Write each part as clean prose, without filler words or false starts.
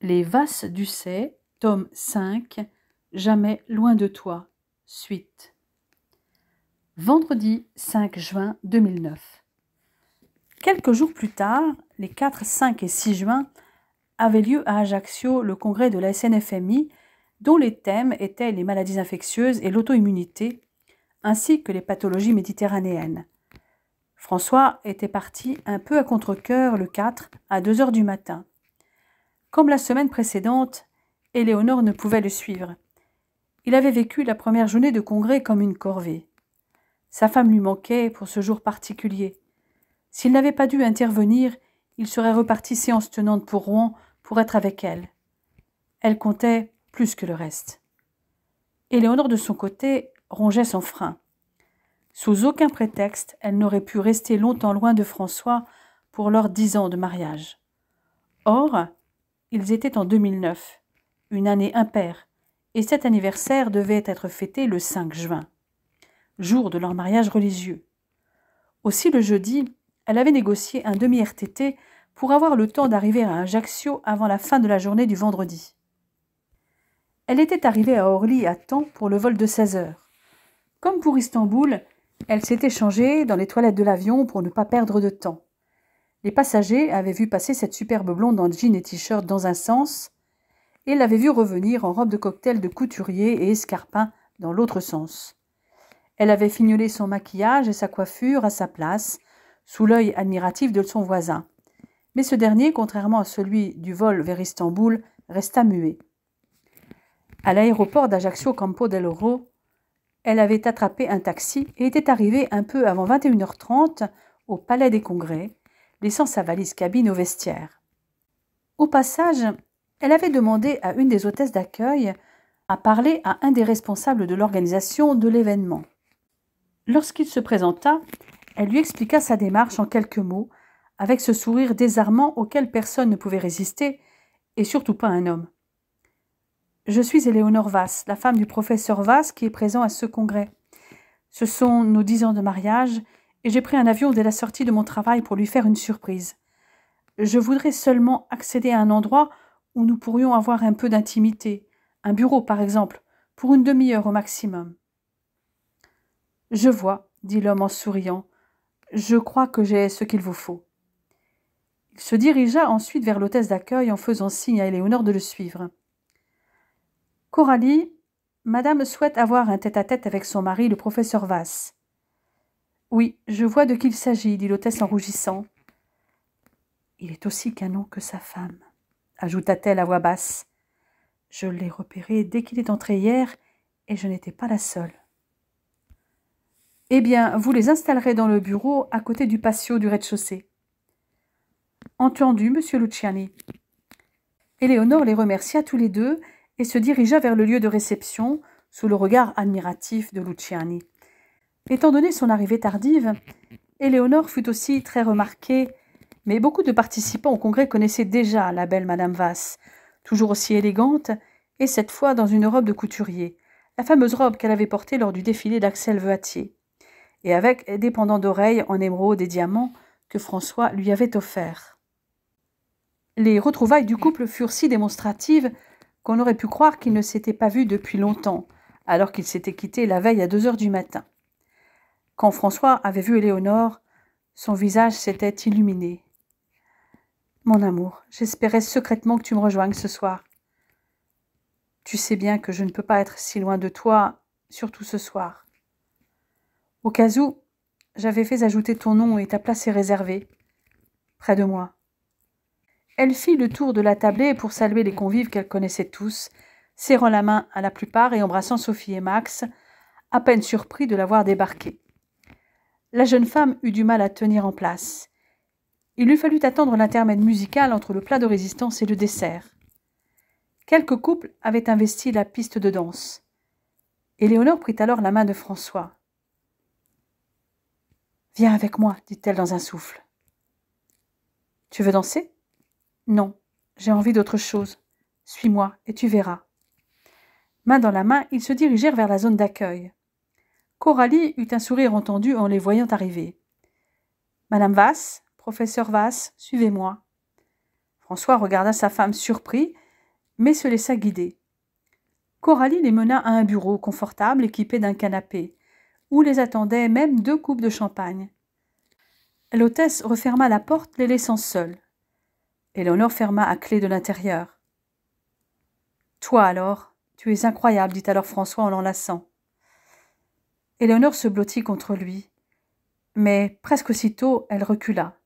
Les Vasses d'Ussay, tome 5, Jamais loin de toi, suite. Vendredi 5 juin 2009. Quelques jours plus tard, les 4, 5 et 6 juin, avait lieu à Ajaccio le congrès de la SNFMI, dont les thèmes étaient les maladies infectieuses et l'auto-immunité, ainsi que les pathologies méditerranéennes. François était parti un peu à contre-cœur le 4 à 2 heures du matin. Comme la semaine précédente, Éléonore ne pouvait le suivre. Il avait vécu la première journée de congrès comme une corvée. Sa femme lui manquait pour ce jour particulier. S'il n'avait pas dû intervenir, il serait reparti séance tenante pour Rouen pour être avec elle. Elle comptait plus que le reste. Éléonore, de son côté, rongeait son frein. Sous aucun prétexte, elle n'aurait pu rester longtemps loin de François pour leurs 10 ans de mariage. Or, ils étaient en 2009, une année impaire, et cet anniversaire devait être fêté le 5 juin, jour de leur mariage religieux. Aussi le jeudi, elle avait négocié un demi-RTT pour avoir le temps d'arriver à Ajaccio avant la fin de la journée du vendredi. Elle était arrivée à Orly à temps pour le vol de 16 heures. Comme pour Istanbul, elle s'était changée dans les toilettes de l'avion pour ne pas perdre de temps. Les passagers avaient vu passer cette superbe blonde en jean et t-shirt dans un sens et l'avaient vue revenir en robe de cocktail de couturier et escarpin dans l'autre sens. Elle avait fignolé son maquillage et sa coiffure à sa place, sous l'œil admiratif de son voisin. Mais ce dernier, contrairement à celui du vol vers Istanbul, resta muet. À l'aéroport d'Ajaccio Campo del Oro, elle avait attrapé un taxi et était arrivée un peu avant 21h30 au Palais des Congrès, laissant sa valise cabine au vestiaire. Au passage, elle avait demandé à une des hôtesses d'accueil à parler à un des responsables de l'organisation de l'événement. Lorsqu'il se présenta, elle lui expliqua sa démarche en quelques mots, avec ce sourire désarmant auquel personne ne pouvait résister, et surtout pas un homme. « Je suis Éléonore Vasse, la femme du professeur Vasse qui est présent à ce congrès. Ce sont nos 10 ans de mariage, et j'ai pris un avion dès la sortie de mon travail pour lui faire une surprise. Je voudrais seulement accéder à un endroit où nous pourrions avoir un peu d'intimité, un bureau par exemple, pour une demi-heure au maximum. »« Je vois, » dit l'homme en souriant. « Je crois que j'ai ce qu'il vous faut. » Il se dirigea ensuite vers l'hôtesse d'accueil en faisant signe à Éléonore de le suivre. « Coralie, madame souhaite avoir un tête-à-tête avec son mari, le professeur Vasse. »« Oui, je vois de qui il s'agit, » dit l'hôtesse en rougissant. « Il est aussi canon que sa femme, » ajouta-t-elle à voix basse. « Je l'ai repéré dès qu'il est entré hier, et je n'étais pas la seule. »« Eh bien, vous les installerez dans le bureau à côté du patio du rez-de-chaussée. »« Entendu, monsieur Luciani. » Éléonore les remercia tous les deux et se dirigea vers le lieu de réception, sous le regard admiratif de Luciani. Étant donné son arrivée tardive, Éléonore fut aussi très remarquée, mais beaucoup de participants au congrès connaissaient déjà la belle Madame Vasse, toujours aussi élégante, et cette fois dans une robe de couturier, la fameuse robe qu'elle avait portée lors du défilé d'Axel Voatier, et avec des pendants d'oreilles en émeraude et diamants que François lui avait offerts. Les retrouvailles du couple furent si démonstratives qu'on aurait pu croire qu'ils ne s'étaient pas vus depuis longtemps, alors qu'ils s'étaient quittés la veille à 2 heures du matin. Quand François avait vu Éléonore, son visage s'était illuminé. « Mon amour, j'espérais secrètement que tu me rejoignes ce soir. Tu sais bien que je ne peux pas être si loin de toi, surtout ce soir. Au cas où, j'avais fait ajouter ton nom et ta place est réservée, près de moi. » Elle fit le tour de la tablée pour saluer les convives qu'elle connaissait tous, serrant la main à la plupart et embrassant Sophie et Max, à peine surpris de la voir débarquer. La jeune femme eut du mal à tenir en place. Il lui fallut attendre l'intermède musical entre le plat de résistance et le dessert. Quelques couples avaient investi la piste de danse. Éléonore prit alors la main de François. « Viens avec moi, dit-elle dans un souffle. « Tu veux danser ? » ?»« Non, j'ai envie d'autre chose. Suis-moi et tu verras. » Main dans la main, ils se dirigèrent vers la zone d'accueil. Coralie eut un sourire entendu en les voyant arriver. « Madame Vasse, professeur Vasse, suivez-moi. » François regarda sa femme surpris, mais se laissa guider. Coralie les mena à un bureau confortable équipé d'un canapé, où les attendaient même 2 coupes de champagne. L'hôtesse referma la porte, les laissant seuls. Éléonore ferma à clé de l'intérieur. « Toi alors, tu es incroyable, dit alors François en l'enlaçant. Éléonore se blottit contre lui, mais presque aussitôt elle recula.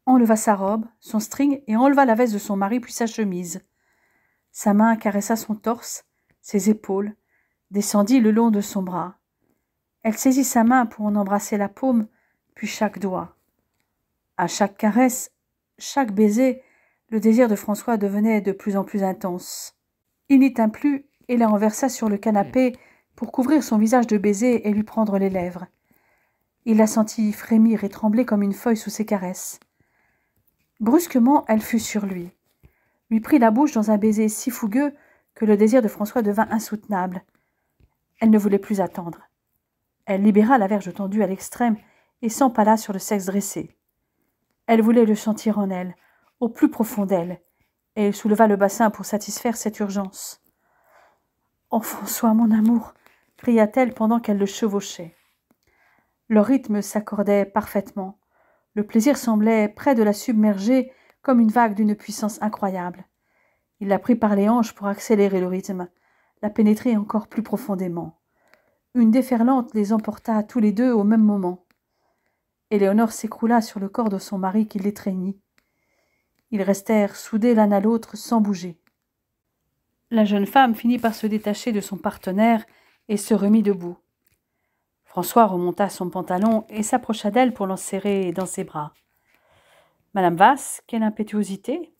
Enleva sa robe, son string et enleva la veste de son mari puis sa chemise. Sa main caressa son torse, ses épaules, descendit le long de son bras. Elle saisit sa main pour en embrasser la paume, puis chaque doigt. À chaque caresse, chaque baiser, le désir de François devenait de plus en plus intense. Il n'y tint plus et la renversa sur le canapé pour couvrir son visage de baisers et lui prendre les lèvres. Il la sentit frémir et trembler comme une feuille sous ses caresses. Brusquement, elle fut sur lui prit la bouche dans un baiser si fougueux que le désir de François devint insoutenable. Elle ne voulait plus attendre. Elle libéra la verge tendue à l'extrême et s'empala sur le sexe dressé. Elle voulait le sentir en elle, au plus profond d'elle, et elle souleva le bassin pour satisfaire cette urgence. « Oh, François, mon amour !» cria-t-elle pendant qu'elle le chevauchait. Leur rythme s'accordait parfaitement. Le plaisir semblait près de la submerger comme une vague d'une puissance incroyable. Il la prit par les hanches pour accélérer le rythme, la pénétrer encore plus profondément. Une déferlante les emporta tous les deux au même moment. Éléonore s'écroula sur le corps de son mari qui l'étreignit. Ils restèrent soudés l'un à l'autre sans bouger. La jeune femme finit par se détacher de son partenaire et se remit debout. François remonta son pantalon et s'approcha d'elle pour l'enserrer dans ses bras. « Madame Vasse, quelle impétuosité !»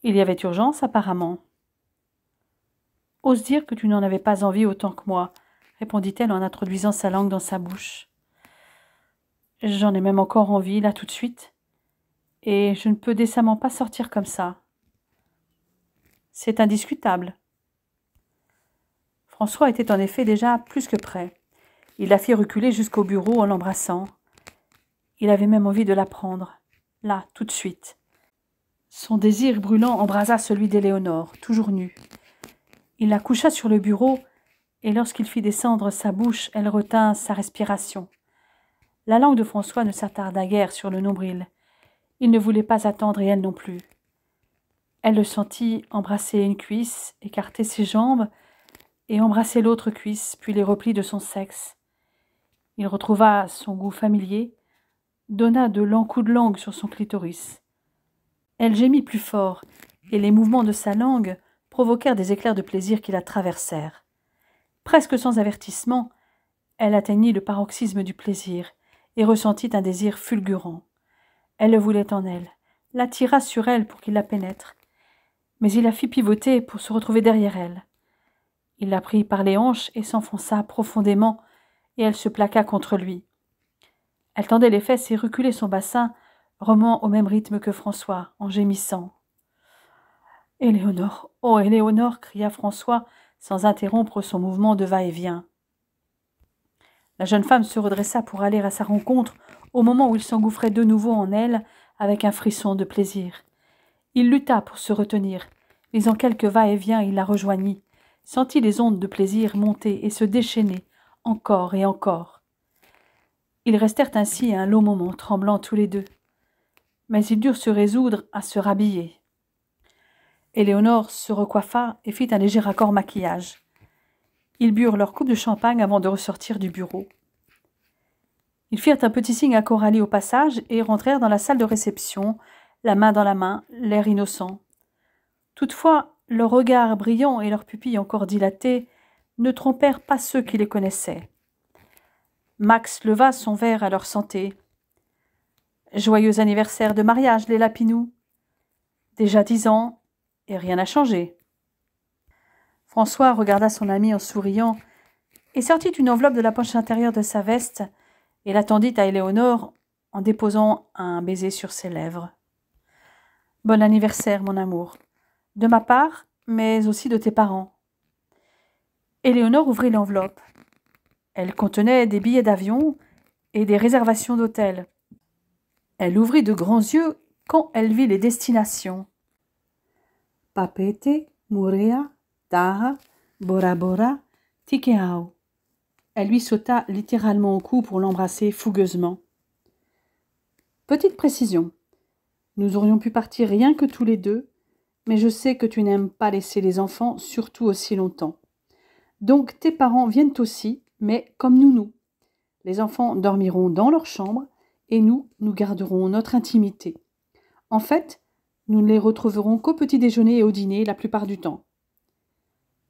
Il y avait urgence, apparemment. « Ose dire que tu n'en avais pas envie autant que moi, » répondit-elle en introduisant sa langue dans sa bouche. « J'en ai même encore envie, là, tout de suite. Et je ne peux décemment pas sortir comme ça. » « C'est indiscutable. » François était en effet déjà plus que prêt. Il la fit reculer jusqu'au bureau en l'embrassant. Il avait même envie de la prendre, là, tout de suite. Son désir brûlant embrasa celui d'Éléonore, toujours nue. Il la coucha sur le bureau, et lorsqu'il fit descendre sa bouche, elle retint sa respiration. La langue de François ne s'attarda guère sur le nombril. Il ne voulait pas attendre et elle non plus. Elle le sentit embrasser une cuisse, écarter ses jambes, et embrasser l'autre cuisse, puis les replis de son sexe. Il retrouva son goût familier, donna de longs coups de langue sur son clitoris. Elle gémit plus fort, et les mouvements de sa langue provoquèrent des éclairs de plaisir qui la traversèrent. Presque sans avertissement, elle atteignit le paroxysme du plaisir et ressentit un désir fulgurant. Elle le voulait en elle, l'attira sur elle pour qu'il la pénètre, mais il la fit pivoter pour se retrouver derrière elle. Il la prit par les hanches et s'enfonça profondément, et elle se plaqua contre lui. Elle tendait les fesses et reculait son bassin, remuant au même rythme que François, en gémissant. « Éléonore, oh Éléonore !» cria François, sans interrompre son mouvement de va-et-vient. La jeune femme se redressa pour aller à sa rencontre au moment où il s'engouffrait de nouveau en elle avec un frisson de plaisir. Il lutta pour se retenir, mais en quelques va-et-vient il la rejoignit, sentit les ondes de plaisir monter et se déchaîner, encore et encore. Ils restèrent ainsi un long moment, tremblant tous les deux. Mais ils durent se résoudre à se rhabiller. Éléonore se recoiffa et fit un léger raccord maquillage. Ils burent leur coupe de champagne avant de ressortir du bureau. Ils firent un petit signe à Coralie au passage et rentrèrent dans la salle de réception, la main dans la main, l'air innocent. Toutefois, leurs regards brillants et leurs pupilles encore dilatées ne trompèrent pas ceux qui les connaissaient. Max leva son verre à leur santé. « Joyeux anniversaire de mariage, les Lapinoux !»« Déjà 10 ans, et rien n'a changé. » François regarda son ami en souriant et sortit une enveloppe de la poche intérieure de sa veste et la tendit à Éléonore en déposant un baiser sur ses lèvres. « Bon anniversaire, mon amour, de ma part, mais aussi de tes parents. » Éléonore ouvrit l'enveloppe. Elle contenait des billets d'avion et des réservations d'hôtel. Elle ouvrit de grands yeux quand elle vit les destinations. Papete, Murea, Taha, Bora Bora, Tikeao. Elle lui sauta littéralement au cou pour l'embrasser fougueusement. Petite précision. Nous aurions pu partir rien que tous les deux, mais je sais que tu n'aimes pas laisser les enfants, surtout aussi longtemps. Donc tes parents viennent aussi, mais comme nous. Les enfants dormiront dans leur chambre et nous garderons notre intimité. En fait, nous ne les retrouverons qu'au petit déjeuner et au dîner la plupart du temps.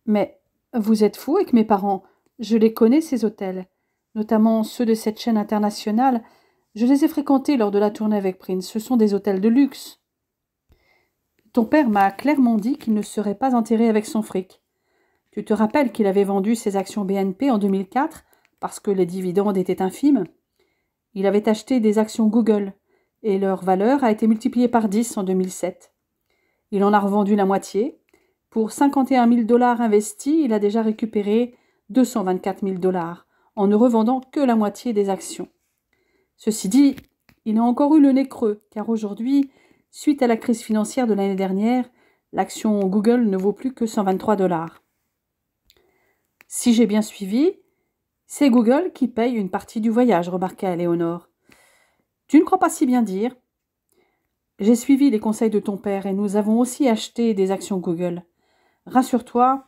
Mais vous êtes fous avec mes parents, je les connais ces hôtels, notamment ceux de cette chaîne internationale. Je les ai fréquentés lors de la tournée avec Prince, ce sont des hôtels de luxe. Ton père m'a clairement dit qu'il ne serait pas enterré avec son fric. Tu te rappelles qu'il avait vendu ses actions BNP en 2004 parce que les dividendes étaient infimes. Il avait acheté des actions Google et leur valeur a été multipliée par 10 en 2007. Il en a revendu la moitié. Pour 51 000 $ investis, il a déjà récupéré 224 000 $ en ne revendant que la moitié des actions. Ceci dit, il a encore eu le nez creux, car aujourd'hui, suite à la crise financière de l'année dernière, l'action Google ne vaut plus que 123 $. Si j'ai bien suivi, c'est Google qui paye une partie du voyage, remarqua Éléonore. Tu ne crois pas si bien dire. J'ai suivi les conseils de ton père et nous avons aussi acheté des actions Google. Rassure-toi,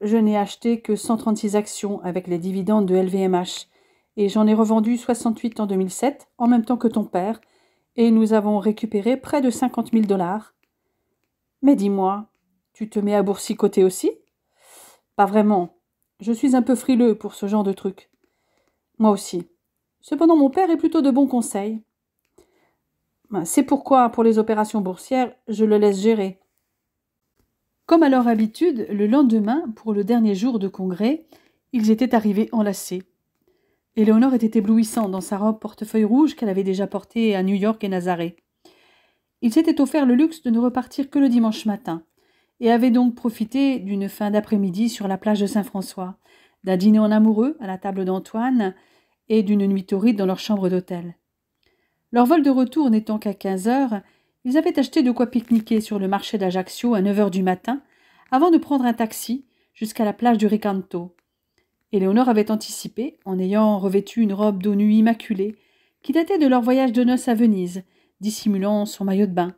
je n'ai acheté que 136 actions avec les dividendes de LVMH et j'en ai revendu 68 en 2007, en même temps que ton père, et nous avons récupéré près de 50 000 $. Mais dis-moi, tu te mets à boursicoter aussi? Pas vraiment. Je suis un peu frileux pour ce genre de truc. Moi aussi. Cependant, mon père est plutôt de bons conseils. C'est pourquoi, pour les opérations boursières, je le laisse gérer. Comme à leur habitude, le lendemain, pour le dernier jour de congrès, ils étaient arrivés enlacés. Éléonore était éblouissante dans sa robe portefeuille rouge qu'elle avait déjà portée à New York et Nazaré. Ils s'étaient offert le luxe de ne repartir que le dimanche matin, et avaient donc profité d'une fin d'après-midi sur la plage de Saint-François, d'un dîner en amoureux à la table d'Antoine et d'une nuit torride dans leur chambre d'hôtel. Leur vol de retour n'étant qu'à 15 heures, ils avaient acheté de quoi pique-niquer sur le marché d'Ajaccio à 9 heures du matin, avant de prendre un taxi jusqu'à la plage du Ricanto. Éléonore avait anticipé, en ayant revêtu une robe d'eau nue immaculée, qui datait de leur voyage de noces à Venise, dissimulant son maillot de bain.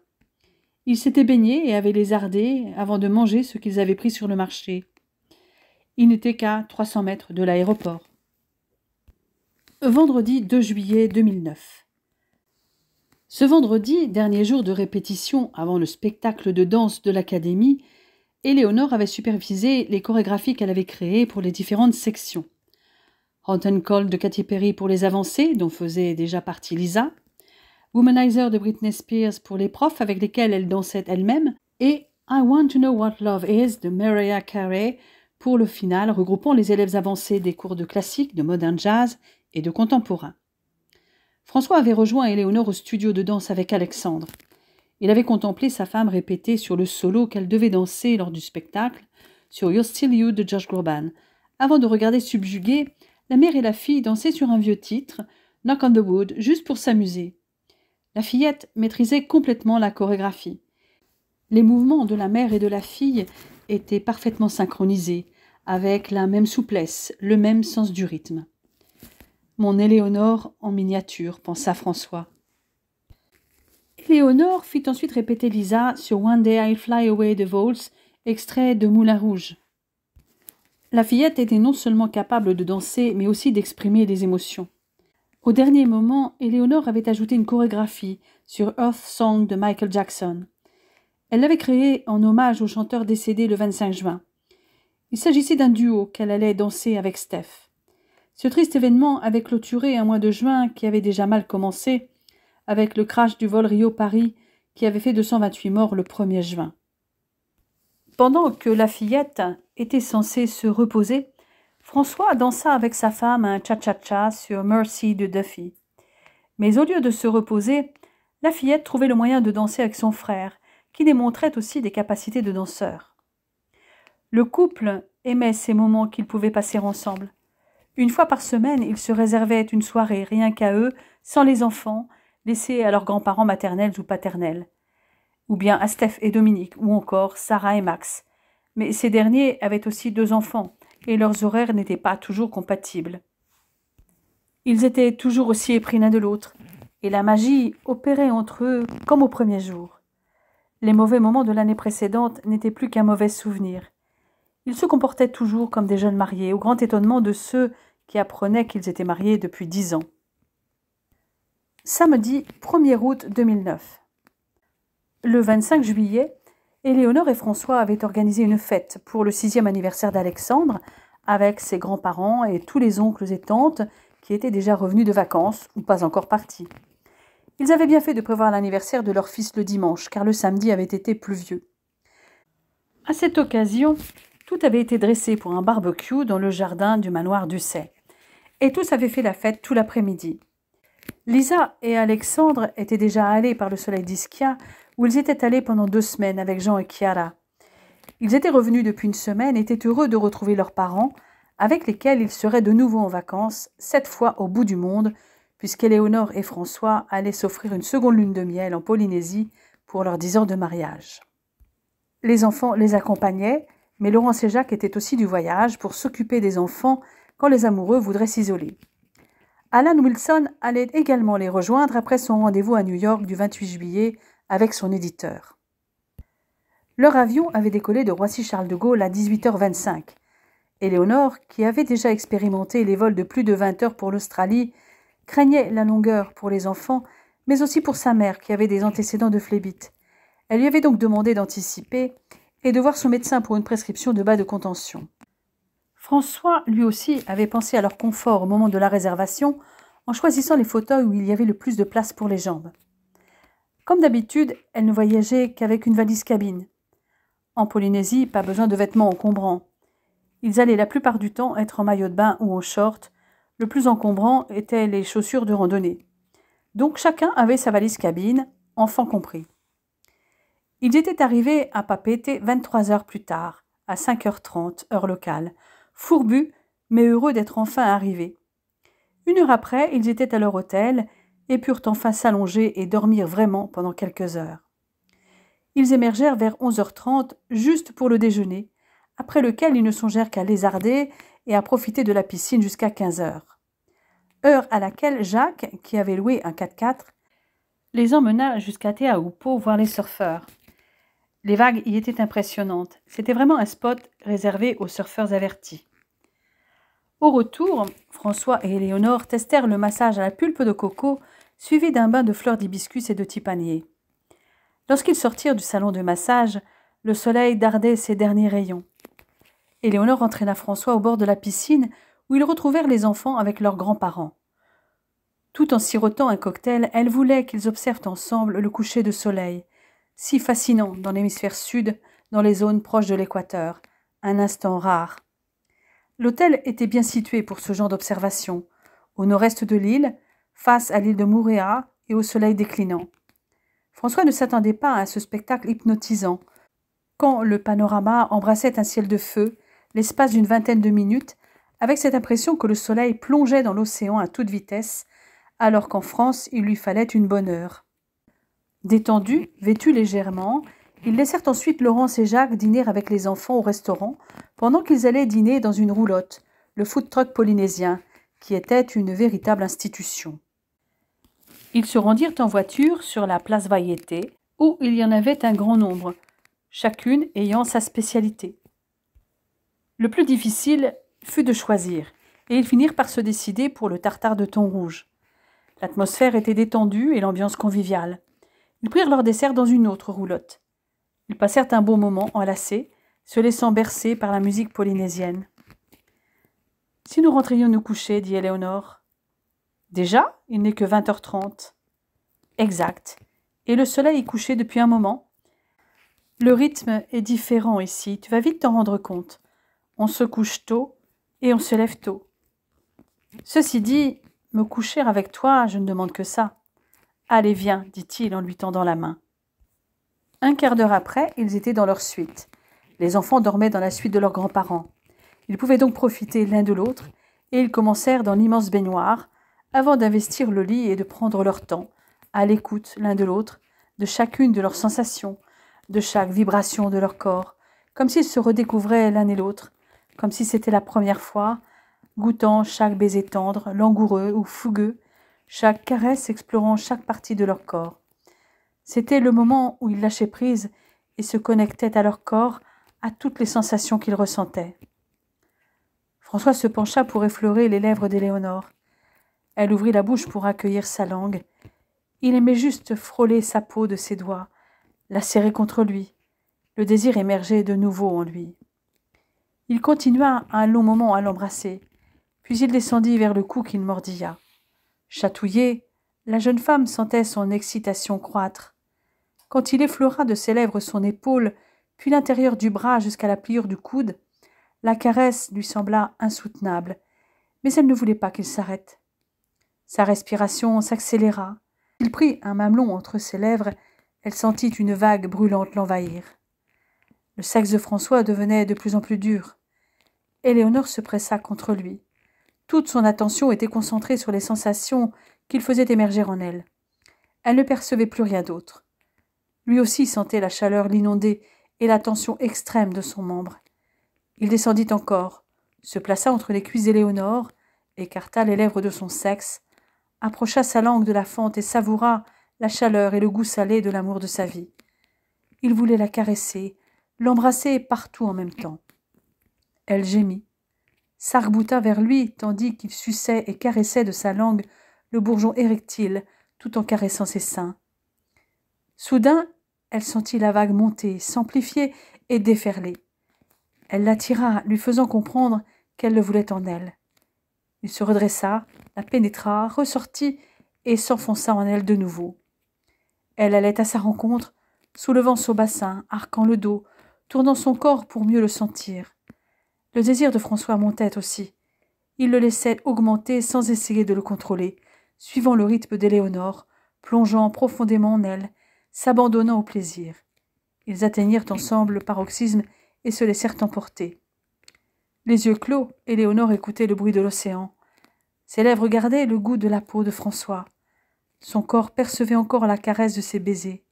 Ils s'étaient baignés et avaient lézardé avant de manger ce qu'ils avaient pris sur le marché. Ils n'étaient qu'à 300 mètres de l'aéroport. Vendredi 2 juillet 2009. Ce vendredi, dernier jour de répétition avant le spectacle de danse de l'Académie, Éléonore avait supervisé les chorégraphies qu'elle avait créées pour les différentes sections. Hot and Cold de Katy Perry pour les avancées, dont faisait déjà partie Lisa, Womanizer de Britney Spears pour les profs avec lesquels elle dansait elle-même, et I Want to Know What Love Is de Mariah Carey pour le final regroupant les élèves avancés des cours de classique, de modern jazz et de contemporain. François avait rejoint Éléonore au studio de danse avec Alexandre. Il avait contemplé sa femme répéter sur le solo qu'elle devait danser lors du spectacle, sur You're Still You de Josh Groban, avant de regarder subjuguée la mère et la fille danser sur un vieux titre, Knock on the Wood, juste pour s'amuser. La fillette maîtrisait complètement la chorégraphie. Les mouvements de la mère et de la fille étaient parfaitement synchronisés, avec la même souplesse, le même sens du rythme. Mon Éléonore en miniature, pensa François. Éléonore fit ensuite répéter Lisa sur One Day I'll Fly Away de Waltz, extrait de Moulin Rouge. La fillette était non seulement capable de danser, mais aussi d'exprimer des émotions. Au dernier moment, Éléonore avait ajouté une chorégraphie sur Earth Song de Michael Jackson. Elle l'avait créée en hommage au chanteur décédé le 25 juin. Il s'agissait d'un duo qu'elle allait danser avec Steph. Ce triste événement avait clôturé un mois de juin qui avait déjà mal commencé, avec le crash du vol Rio-Paris qui avait fait 228 morts le 1er juin. Pendant que la fillette était censée se reposer, François dansa avec sa femme un cha-cha-cha sur Mercy de Duffy. Mais au lieu de se reposer, la fillette trouvait le moyen de danser avec son frère, qui démontrait aussi des capacités de danseur. Le couple aimait ces moments qu'ils pouvaient passer ensemble. Une fois par semaine, ils se réservaient une soirée rien qu'à eux, sans les enfants, laissés à leurs grands-parents maternels ou paternels. ou bien à Steph et Dominique, ou encore Sarah et Max. Mais ces derniers avaient aussi 2 enfants, et leurs horaires n'étaient pas toujours compatibles. Ils étaient toujours aussi épris l'un de l'autre, et la magie opérait entre eux comme au premier jour. Les mauvais moments de l'année précédente n'étaient plus qu'un mauvais souvenir. Ils se comportaient toujours comme des jeunes mariés, au grand étonnement de ceux qui apprenaient qu'ils étaient mariés depuis 10 ans. Samedi 1er août 2009. Le 25 juillet, Éléonore et François avaient organisé une fête pour le 6e anniversaire d'Alexandre, avec ses grands-parents et tous les oncles et tantes qui étaient déjà revenus de vacances ou pas encore partis. Ils avaient bien fait de prévoir l'anniversaire de leur fils le dimanche, car le samedi avait été pluvieux. À cette occasion, tout avait été dressé pour un barbecue dans le jardin du manoir d'Ussay. Et tous avaient fait la fête tout l'après-midi. Lisa et Alexandre étaient déjà allés par le soleil d'Ischia, où ils étaient allés pendant 2 semaines avec Jean et Chiara. Ils étaient revenus depuis une semaine et étaient heureux de retrouver leurs parents, avec lesquels ils seraient de nouveau en vacances, cette fois au bout du monde, puisqu'Éléonore et François allaient s'offrir une seconde lune de miel en Polynésie pour leurs 10 ans de mariage. Les enfants les accompagnaient, mais Laurence et Jacques étaient aussi du voyage pour s'occuper des enfants quand les amoureux voudraient s'isoler. Alan Wilson allait également les rejoindre après son rendez-vous à New York du 28 juillet avec son éditeur. Leur avion avait décollé de Roissy-Charles de Gaulle à 18h25. Éléonore, qui avait déjà expérimenté les vols de plus de 20 heures pour l'Australie, craignait la longueur pour les enfants, mais aussi pour sa mère qui avait des antécédents de phlébite. Elle lui avait donc demandé d'anticiper et de voir son médecin pour une prescription de bas de contention. François, lui aussi, avait pensé à leur confort au moment de la réservation en choisissant les fauteuils où il y avait le plus de place pour les jambes. Comme d'habitude, elle ne voyageait qu'avec une valise cabine. En Polynésie, pas besoin de vêtements encombrants. Ils allaient la plupart du temps être en maillot de bain ou en short. Le plus encombrant étaient les chaussures de randonnée. Donc chacun avait sa valise cabine, enfants compris. Ils étaient arrivés à Papeete 23 heures plus tard, à 5h30, heure locale, fourbus, mais heureux d'être enfin arrivés. 1 heure après, ils étaient à leur hôtel et purent enfin s'allonger et dormir vraiment pendant quelques heures. Ils émergèrent vers 11h30, juste pour le déjeuner, après lequel ils ne songèrent qu'à lézarder et à profiter de la piscine jusqu'à 15h. Heure à laquelle Jacques, qui avait loué un 4x4, les emmena jusqu'à Te Aupo voir les surfeurs. Les vagues y étaient impressionnantes. C'était vraiment un spot réservé aux surfeurs avertis. Au retour, François et Éléonore testèrent le massage à la pulpe de coco, suivi d'un bain de fleurs d'hibiscus et de tipanier. Lorsqu'ils sortirent du salon de massage, le soleil dardait ses derniers rayons. Éléonore entraîna François au bord de la piscine, où ils retrouvèrent les enfants avec leurs grands-parents. Tout en sirotant un cocktail, elle voulait qu'ils observent ensemble le coucher de soleil, si fascinant dans l'hémisphère sud, dans les zones proches de l'équateur, un instant rare. L'hôtel était bien situé pour ce genre d'observation, au nord-est de l'île, face à l'île de Moorea et au soleil déclinant. François ne s'attendait pas à ce spectacle hypnotisant. Quand le panorama embrassait un ciel de feu, l'espace d'une vingtaine de minutes, avec cette impression que le soleil plongeait dans l'océan à toute vitesse, alors qu'en France, il lui fallait une bonne heure. Détendus, vêtus légèrement, ils laissèrent ensuite Laurence et Jacques dîner avec les enfants au restaurant, pendant qu'ils allaient dîner dans une roulotte, le food truck polynésien, qui était une véritable institution. Ils se rendirent en voiture sur la place Vaiete, où il y en avait un grand nombre, chacune ayant sa spécialité. Le plus difficile fut de choisir, et ils finirent par se décider pour le tartare de thon rouge. L'atmosphère était détendue et l'ambiance conviviale. Ils prirent leur dessert dans une autre roulotte. Ils passèrent un bon moment enlacés, se laissant bercer par la musique polynésienne. « Si nous rentrions nous coucher, dit Éléonore. « Déjà, il n'est que 20h30. »« Exact. Et le soleil est couché depuis un moment. Le rythme est différent ici, tu vas vite t'en rendre compte. On se couche tôt et on se lève tôt. Ceci dit, me coucher avec toi, je ne demande que ça. Allez, viens, dit-il en lui tendant la main. Un quart d'heure après, ils étaient dans leur suite. Les enfants dormaient dans la suite de leurs grands-parents. Ils pouvaient donc profiter l'un de l'autre, et ils commencèrent dans l'immense baignoire, avant d'investir le lit et de prendre leur temps, à l'écoute l'un de l'autre, de chacune de leurs sensations, de chaque vibration de leur corps, comme s'ils se redécouvraient l'un et l'autre, comme si c'était la première fois, goûtant chaque baiser tendre, langoureux ou fougueux, chaque caresse explorant chaque partie de leur corps. C'était le moment où ils lâchaient prise et se connectaient à leur corps, à toutes les sensations qu'ils ressentaient. François se pencha pour effleurer les lèvres d'Éléonore. Elle ouvrit la bouche pour accueillir sa langue. Il aimait juste frôler sa peau de ses doigts, la serrer contre lui. Le désir émergeait de nouveau en lui. Il continua un long moment à l'embrasser, puis il descendit vers le cou qu'il mordilla. Chatouillée, la jeune femme sentait son excitation croître. Quand il effleura de ses lèvres son épaule, puis l'intérieur du bras jusqu'à la pliure du coude, la caresse lui sembla insoutenable, mais elle ne voulait pas qu'il s'arrête. Sa respiration s'accéléra. Il prit un mamelon entre ses lèvres, elle sentit une vague brûlante l'envahir. Le sexe de François devenait de plus en plus dur. Éléonore se pressa contre lui. Toute son attention était concentrée sur les sensations qu'il faisait émerger en elle. Elle ne percevait plus rien d'autre. Lui aussi sentait la chaleur l'inonder et la tension extrême de son membre. Il descendit encore, se plaça entre les cuisses d'Éléonore, écarta les lèvres de son sexe, approcha sa langue de la fente et savoura la chaleur et le goût salé de l'amour de sa vie. Il voulait la caresser, l'embrasser partout en même temps. Elle gémit, s'arc-bouta vers lui tandis qu'il suçait et caressait de sa langue le bourgeon érectile tout en caressant ses seins. Soudain, elle sentit la vague monter, s'amplifier et déferler. Elle l'attira, lui faisant comprendre qu'elle le voulait en elle. Il se redressa, la pénétra, ressortit et s'enfonça en elle de nouveau. Elle allait à sa rencontre, soulevant son bassin, arquant le dos, tournant son corps pour mieux le sentir. Le désir de François montait aussi. Il le laissait augmenter sans essayer de le contrôler, suivant le rythme d'Éléonore, plongeant profondément en elle, s'abandonnant au plaisir. Ils atteignirent ensemble le paroxysme et se laissèrent emporter. Les yeux clos, Éléonore écoutait le bruit de l'océan. Ses lèvres gardaient le goût de la peau de François. Son corps percevait encore la caresse de ses baisers.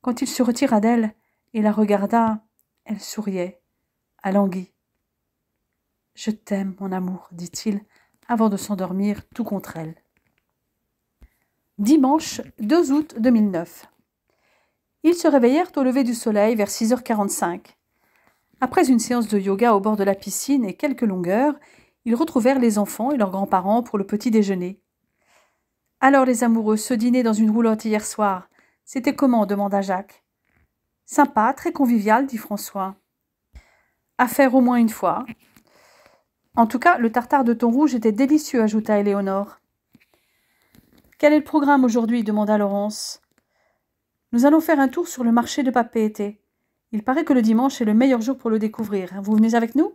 Quand il se retira d'elle et la regarda, elle souriait, alanguie. « Je t'aime, mon amour, dit-il, avant de s'endormir tout contre elle. » Dimanche 2 août 2009. Ils se réveillèrent au lever du soleil vers 6h45. Après une séance de yoga au bord de la piscine et quelques longueurs, ils retrouvèrent les enfants et leurs grands-parents pour le petit déjeuner. « Alors les amoureux, ce dîner dans une roulotte hier soir, c'était comment ?» demanda Jacques. « Sympa, très convivial, dit François. À faire au moins une fois. En tout cas, le tartare de thon rouge était délicieux, ajouta Éléonore. « Quel est le programme aujourd'hui ?» demanda Laurence. « Nous allons faire un tour sur le marché de Papeete. Il paraît que le dimanche est le meilleur jour pour le découvrir. Vous venez avec nous ?»«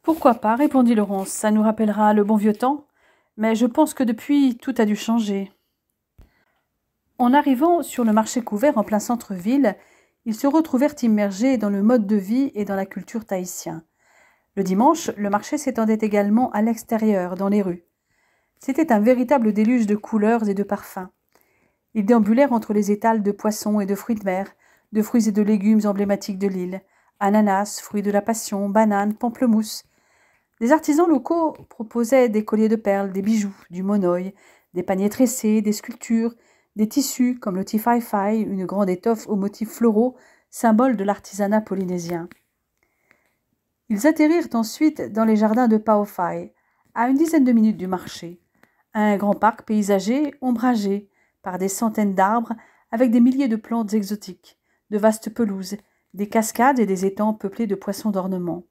Pourquoi pas ?» répondit Laurence. « Ça nous rappellera le bon vieux temps. Mais je pense que depuis, tout a dû changer. » En arrivant sur le marché couvert en plein centre-ville, ils se retrouvèrent immergés dans le mode de vie et dans la culture tahitien. Le dimanche, le marché s'étendait également à l'extérieur, dans les rues. C'était un véritable déluge de couleurs et de parfums. Ils déambulèrent entre les étals de poissons et de fruits de mer, de fruits et de légumes emblématiques de l'île, ananas, fruits de la passion, bananes, pamplemousses. Les artisans locaux proposaient des colliers de perles, des bijoux, du monoï, des paniers tressés, des sculptures, des tissus comme le tifai-fai, une grande étoffe aux motifs floraux, symbole de l'artisanat polynésien. Ils atterrirent ensuite dans les jardins de Paofai, à une dizaine de minutes du marché. Un grand parc paysager, ombragé par des centaines d'arbres avec des milliers de plantes exotiques, de vastes pelouses, des cascades et des étangs peuplés de poissons d'ornement.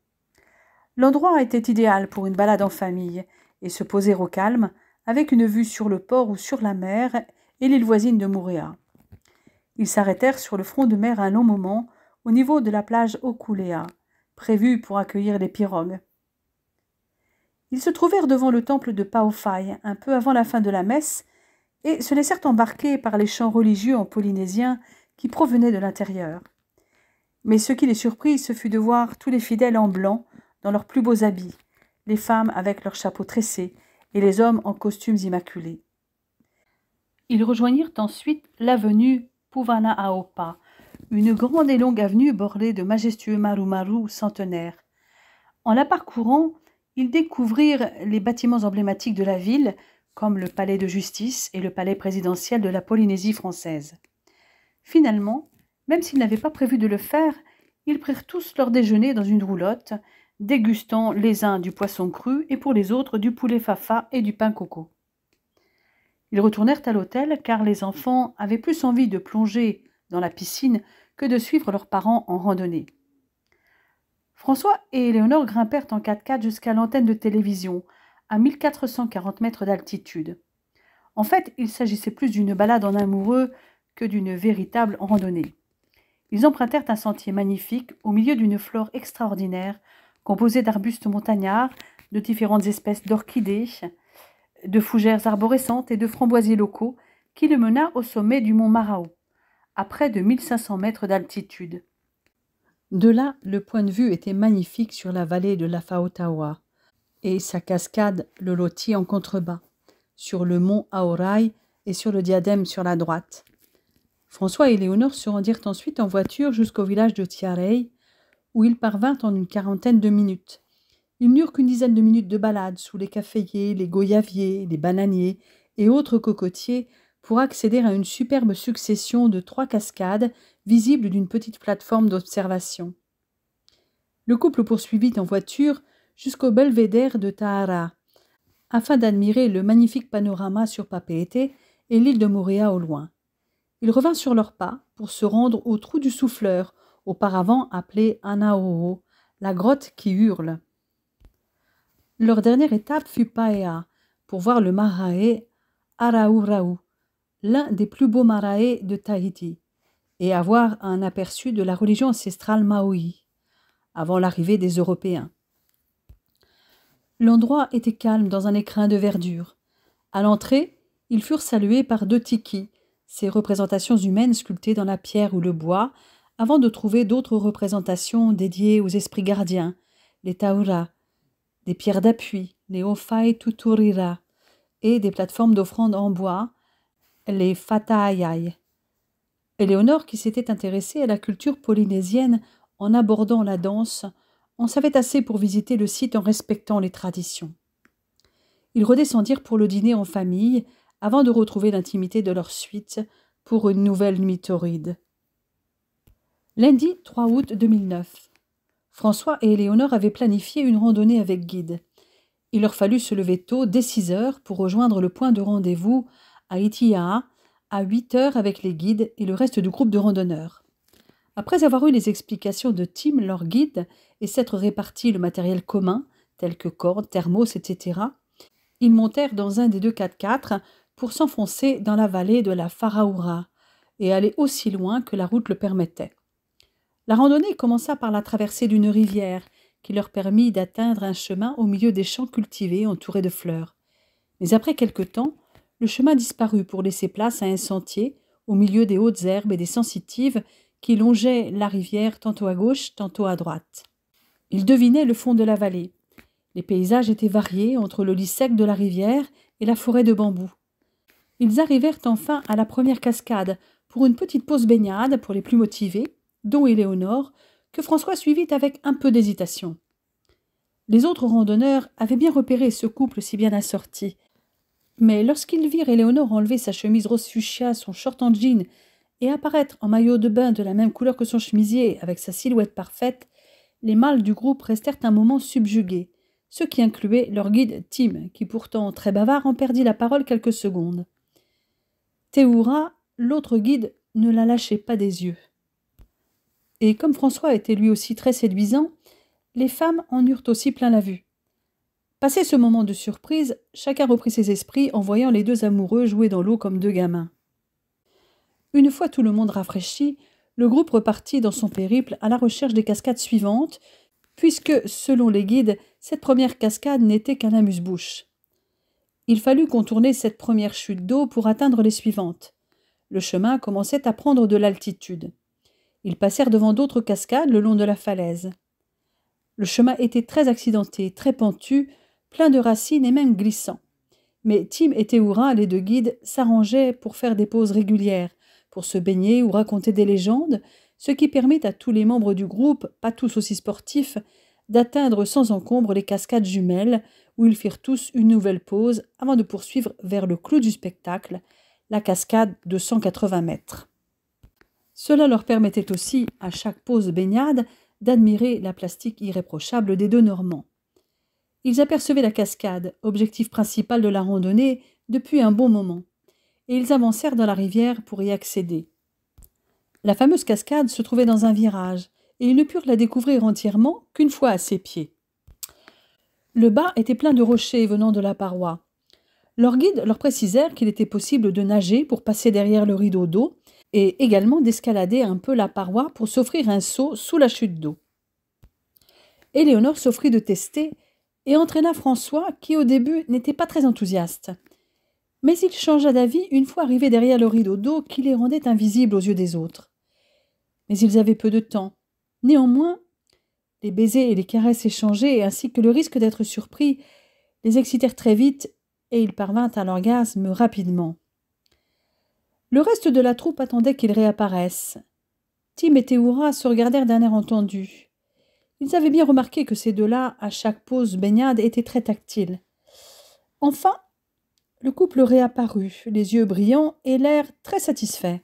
L'endroit était idéal pour une balade en famille et se poser au calme, avec une vue sur le port ou sur la mer et l'île voisine de Moorea. Ils s'arrêtèrent sur le front de mer un long moment, au niveau de la plage Okulea, prévue pour accueillir les pirogues. Ils se trouvèrent devant le temple de Paofai, un peu avant la fin de la messe, et se laissèrent embarquer par les chants religieux en polynésien qui provenaient de l'intérieur. Mais ce qui les surprit, ce fut de voir tous les fidèles en blanc, dans leurs plus beaux habits, les femmes avec leurs chapeaux tressés et les hommes en costumes immaculés. Ils rejoignirent ensuite l'avenue Puvanaaopa, une grande et longue avenue bordée de majestueux maru-maru centenaires. En la parcourant, ils découvrirent les bâtiments emblématiques de la ville, comme le palais de justice et le palais présidentiel de la Polynésie française. Finalement, même s'ils n'avaient pas prévu de le faire, ils prirent tous leur déjeuner dans une roulotte, dégustant les uns du poisson cru et pour les autres du poulet fafa et du pain coco. Ils retournèrent à l'hôtel car les enfants avaient plus envie de plonger dans la piscine que de suivre leurs parents en randonnée. François et Éléonore grimpèrent en 4x4 jusqu'à l'antenne de télévision, à 1440 mètres d'altitude. En fait, il s'agissait plus d'une balade en amoureux que d'une véritable randonnée. Ils empruntèrent un sentier magnifique au milieu d'une flore extraordinaire, composée d'arbustes montagnards, de différentes espèces d'orchidées, de fougères arborescentes et de framboisiers locaux, qui le mena au sommet du mont Marao, à près de 1500 mètres d'altitude. De là, le point de vue était magnifique sur la vallée de Lafaotawa et sa cascade, le Loti en contrebas, sur le mont Aorai et sur le diadème sur la droite. François et Éléonore se rendirent ensuite en voiture jusqu'au village de Tiarei, où ils parvinrent en une quarantaine de minutes. Ils n'eurent qu'une dizaine de minutes de balade sous les caféiers, les goyaviers, les bananiers et autres cocotiers pour accéder à une superbe succession de 3 cascades visibles d'une petite plateforme d'observation. Le couple poursuivit en voiture jusqu'au belvédère de Tahara, afin d'admirer le magnifique panorama sur Papeete et l'île de Moorea au loin. Ils revinrent sur leurs pas pour se rendre au trou du souffleur, auparavant appelé Anaoho, la grotte qui hurle. Leur dernière étape fut Paea, pour voir le marae Araurau, l'un des plus beaux marae de Tahiti, et avoir un aperçu de la religion ancestrale Maui, avant l'arrivée des Européens. L'endroit était calme dans un écrin de verdure. À l'entrée, ils furent salués par 2 tikis, ces représentations humaines sculptées dans la pierre ou le bois, avant de trouver d'autres représentations dédiées aux esprits gardiens, les taura, des pierres d'appui, les ofai tuturira, et des plateformes d'offrandes en bois, les fataayai. Éléonore, qui s'était intéressée à la culture polynésienne en abordant la danse, en savait assez pour visiter le site en respectant les traditions. Ils redescendirent pour le dîner en famille, avant de retrouver l'intimité de leur suite pour une nouvelle nuit torride. Lundi 3 août 2009. François et Éléonore avaient planifié une randonnée avec guide. Il leur fallut se lever tôt, dès 6 heures, pour rejoindre le point de rendez-vous à Itiaa, à 8 heures avec les guides et le reste du groupe de randonneurs. Après avoir eu les explications de Tim, leur guide, et s'être réparti le matériel commun, tel que cordes, thermos, etc., ils montèrent dans un des 2 4x4 pour s'enfoncer dans la vallée de la Faraoura et aller aussi loin que la route le permettait. La randonnée commença par la traversée d'une rivière qui leur permit d'atteindre un chemin au milieu des champs cultivés entourés de fleurs. Mais après quelque temps, le chemin disparut pour laisser place à un sentier au milieu des hautes herbes et des sensitives qui longeaient la rivière tantôt à gauche, tantôt à droite. Ils devinaient le fond de la vallée. Les paysages étaient variés entre le lit sec de la rivière et la forêt de bambous. Ils arrivèrent enfin à la première cascade pour une petite pause baignade pour les plus motivés, dont Éléonore, que François suivit avec un peu d'hésitation. Les autres randonneurs avaient bien repéré ce couple si bien assorti, mais lorsqu'ils virent Éléonore enlever sa chemise rose fuchsia, son short en jean, et apparaître en maillot de bain de la même couleur que son chemisier avec sa silhouette parfaite, les mâles du groupe restèrent un moment subjugués, ce qui incluait leur guide Tim, qui pourtant très bavard en perdit la parole quelques secondes. Teura, l'autre guide, ne la lâchait pas des yeux. Et comme François était lui aussi très séduisant, les femmes en eurent aussi plein la vue. Passé ce moment de surprise, chacun reprit ses esprits en voyant les 2 amoureux jouer dans l'eau comme 2 gamins. Une fois tout le monde rafraîchi, le groupe repartit dans son périple à la recherche des cascades suivantes, puisque, selon les guides, cette première cascade n'était qu'un amuse-bouche. Il fallut contourner cette première chute d'eau pour atteindre les suivantes. Le chemin commençait à prendre de l'altitude. Ils passèrent devant d'autres cascades le long de la falaise. Le chemin était très accidenté, très pentu, plein de racines et même glissant. Mais Tim et Teura, les 2 guides, s'arrangeaient pour faire des pauses régulières, pour se baigner ou raconter des légendes, ce qui permet à tous les membres du groupe, pas tous aussi sportifs, d'atteindre sans encombre les cascades jumelles, où ils firent tous une nouvelle pause avant de poursuivre vers le clou du spectacle, la cascade de 180 mètres. Cela leur permettait aussi, à chaque pause baignade, d'admirer la plastique irréprochable des deux Normands. Ils apercevaient la cascade, objectif principal de la randonnée, depuis un bon moment, et ils avancèrent dans la rivière pour y accéder. La fameuse cascade se trouvait dans un virage, et ils ne purent la découvrir entièrement qu'une fois à ses pieds. Le bas était plein de rochers venant de la paroi. Leurs guides leur précisèrent qu'il était possible de nager pour passer derrière le rideau d'eau, et également d'escalader un peu la paroi pour s'offrir un saut sous la chute d'eau. Éléonore s'offrit de tester et entraîna François qui au début n'était pas très enthousiaste. Mais il changea d'avis une fois arrivé derrière le rideau d'eau qui les rendait invisibles aux yeux des autres. Mais ils avaient peu de temps. Néanmoins, les baisers et les caresses échangés ainsi que le risque d'être surpris les excitèrent très vite et ils parvinrent à l'orgasme rapidement. Le reste de la troupe attendait qu'ils réapparaissent. Tim et Théoura se regardèrent d'un air entendu. Ils avaient bien remarqué que ces deux-là, à chaque pause baignade, étaient très tactiles. Enfin, le couple réapparut, les yeux brillants et l'air très satisfait.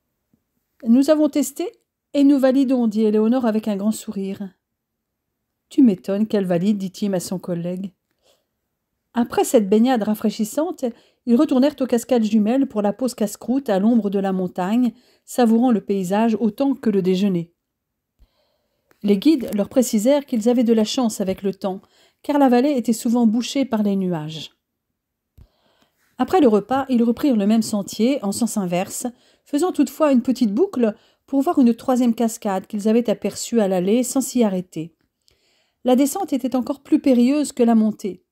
« Nous avons testé et nous validons, dit Éléonore avec un grand sourire. « Tu m'étonnes qu'elle valide, dit Tim à son collègue. Après cette baignade rafraîchissante, ils retournèrent aux cascades jumelles pour la pause casse-croûte à l'ombre de la montagne, savourant le paysage autant que le déjeuner. Les guides leur précisèrent qu'ils avaient de la chance avec le temps, car la vallée était souvent bouchée par les nuages. Après le repas, ils reprirent le même sentier, en sens inverse, faisant toutefois une petite boucle pour voir une troisième cascade qu'ils avaient aperçue à l'allée sans s'y arrêter. La descente était encore plus périlleuse que la montée.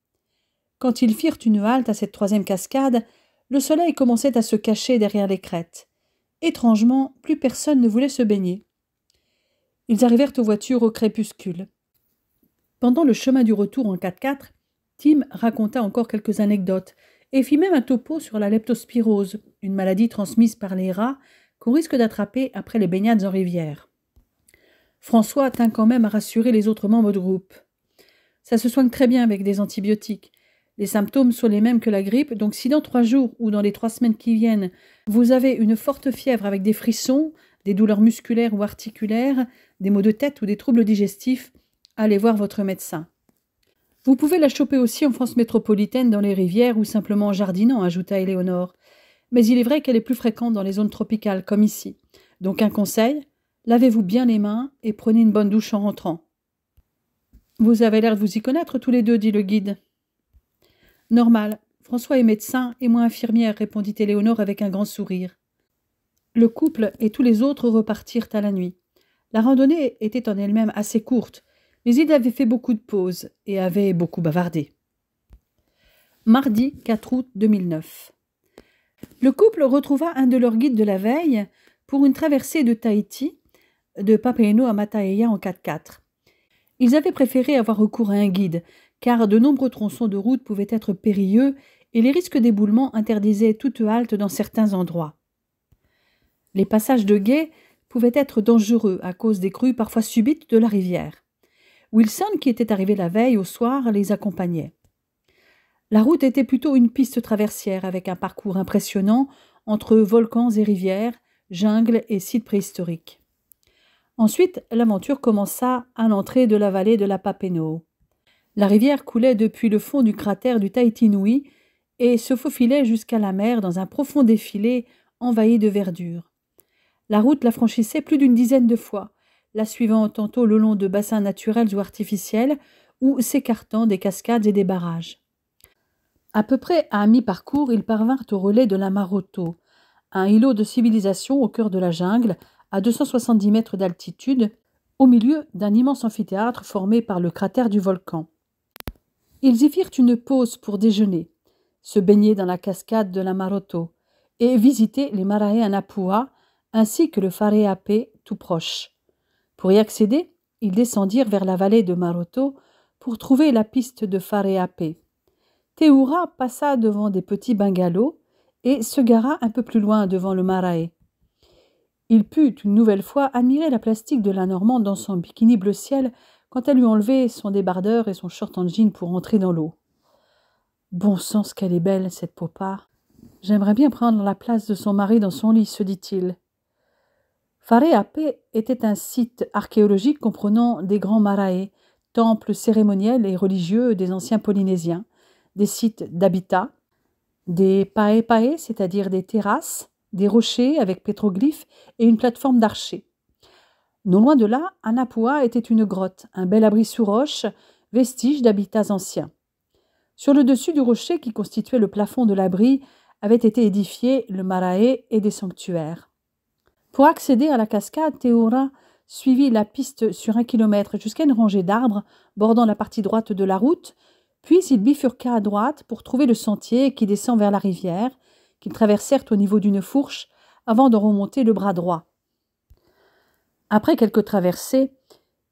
Quand ils firent une halte à cette troisième cascade, le soleil commençait à se cacher derrière les crêtes. Étrangement, plus personne ne voulait se baigner. Ils arrivèrent aux voitures au crépuscule. Pendant le chemin du retour en 4x4, Tim raconta encore quelques anecdotes et fit même un topo sur la leptospirose, une maladie transmise par les rats qu'on risque d'attraper après les baignades en rivière. François tint quand même à rassurer les autres membres du groupe. Ça se soigne très bien avec des antibiotiques. Les symptômes sont les mêmes que la grippe, donc si dans 3 jours ou dans les 3 semaines qui viennent, vous avez une forte fièvre avec des frissons, des douleurs musculaires ou articulaires, des maux de tête ou des troubles digestifs, allez voir votre médecin. Vous pouvez la choper aussi en France métropolitaine dans les rivières ou simplement en jardinant, ajouta Éléonore. Mais il est vrai qu'elle est plus fréquente dans les zones tropicales, comme ici. Donc un conseil, lavez-vous bien les mains et prenez une bonne douche en rentrant. Vous avez l'air de vous y connaître tous les deux, dit le guide. Normal, François est médecin et moi infirmière, répondit Éléonore avec un grand sourire. Le couple et tous les autres repartirent à la nuit. La randonnée était en elle-même assez courte, mais ils avaient fait beaucoup de pauses et avaient beaucoup bavardé. Mardi 4 août 2009. Le couple retrouva un de leurs guides de la veille pour une traversée de Tahiti, de Papeeno à Mataaea en 4x4. Ils avaient préféré avoir recours à un guide, car de nombreux tronçons de route pouvaient être périlleux et les risques d'éboulement interdisaient toute halte dans certains endroits. Les passages de gué pouvaient être dangereux à cause des crues parfois subites de la rivière. Wilson, qui était arrivé la veille au soir, les accompagnait. La route était plutôt une piste traversière avec un parcours impressionnant entre volcans et rivières, jungles et sites préhistoriques. Ensuite, l'aventure commença à l'entrée de la vallée de la Papeeno. La rivière coulait depuis le fond du cratère du Tahiti Nui et se faufilait jusqu'à la mer dans un profond défilé envahi de verdure. La route la franchissait plus d'une dizaine de fois, la suivant tantôt le long de bassins naturels ou artificiels ou s'écartant des cascades et des barrages. À peu près à mi-parcours, ils parvinrent au relais de la Maroto, un îlot de civilisation au cœur de la jungle, à 270 mètres d'altitude, au milieu d'un immense amphithéâtre formé par le cratère du volcan. Ils y firent une pause pour déjeuner, se baigner dans la cascade de la Maroto et visiter les Marae Anapua ainsi que le Fareape tout proche. Pour y accéder, ils descendirent vers la vallée de Maroto pour trouver la piste de Fareape. Théoura passa devant des petits bungalows et se gara un peu plus loin devant le Marae. Il put une nouvelle fois admirer la plastique de la Normande dans son bikini bleu ciel quand elle lui enlevait son débardeur et son short en jean pour entrer dans l'eau. Bon sens qu'elle est belle, cette Poppa. J'aimerais bien prendre la place de son mari dans son lit, se dit-il. Fareape était un site archéologique comprenant des grands marae, temples cérémoniels et religieux des anciens Polynésiens, des sites d'habitat, des pae-pae, c'est-à-dire des terrasses, des rochers avec pétroglyphes et une plateforme d'archers. Non loin de là, Anapua était une grotte, un bel abri sous roche, vestige d'habitats anciens. Sur le dessus du rocher qui constituait le plafond de l'abri avait été édifié le marae et des sanctuaires. Pour accéder à la cascade, Teora suivit la piste sur 1 kilomètre jusqu'à une rangée d'arbres bordant la partie droite de la route, puis il bifurqua à droite pour trouver le sentier qui descend vers la rivière, qu'ils traversèrent au niveau d'une fourche avant de remonter le bras droit. Après quelques traversées,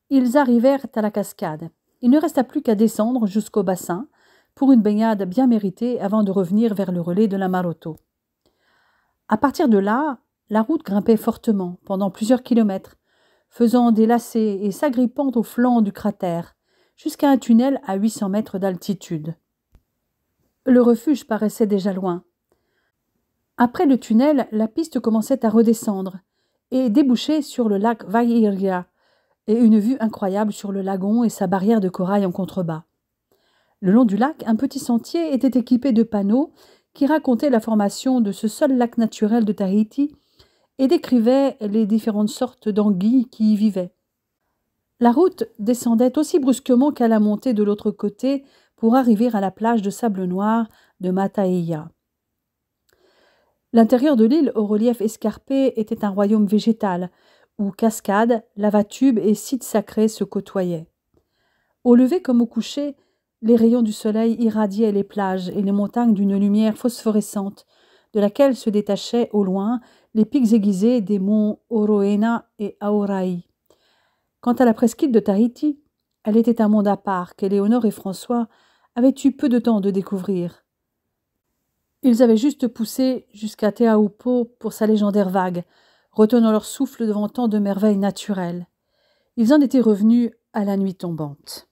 ils arrivèrent à la cascade. Il ne resta plus qu'à descendre jusqu'au bassin pour une baignade bien méritée avant de revenir vers le relais de la Maroto. À partir de là, la route grimpait fortement pendant plusieurs kilomètres, faisant des lacets et s'agrippant au flanc du cratère, jusqu'à un tunnel à 800 mètres d'altitude. Le refuge paraissait déjà loin. Après le tunnel, la piste commençait à redescendre et débouchait sur le lac Vaihiria et une vue incroyable sur le lagon et sa barrière de corail en contrebas. Le long du lac, un petit sentier était équipé de panneaux qui racontaient la formation de ce seul lac naturel de Tahiti et décrivaient les différentes sortes d'anguilles qui y vivaient. La route descendait aussi brusquement qu'à la montée de l'autre côté pour arriver à la plage de sable noir de Mataia. L'intérieur de l'île, au relief escarpé, était un royaume végétal, où cascades, lavatubes et sites sacrés se côtoyaient. Au lever comme au coucher, les rayons du soleil irradiaient les plages et les montagnes d'une lumière phosphorescente, de laquelle se détachaient au loin les pics aiguisés des monts Oroena et Aorai. Quant à la presqu'île de Tahiti, elle était un monde à part qu'Éléonore et François avaient eu peu de temps de découvrir. Ils avaient juste poussé jusqu'à Te Aupo pour sa légendaire vague, retenant leur souffle devant tant de merveilles naturelles. Ils en étaient revenus à la nuit tombante.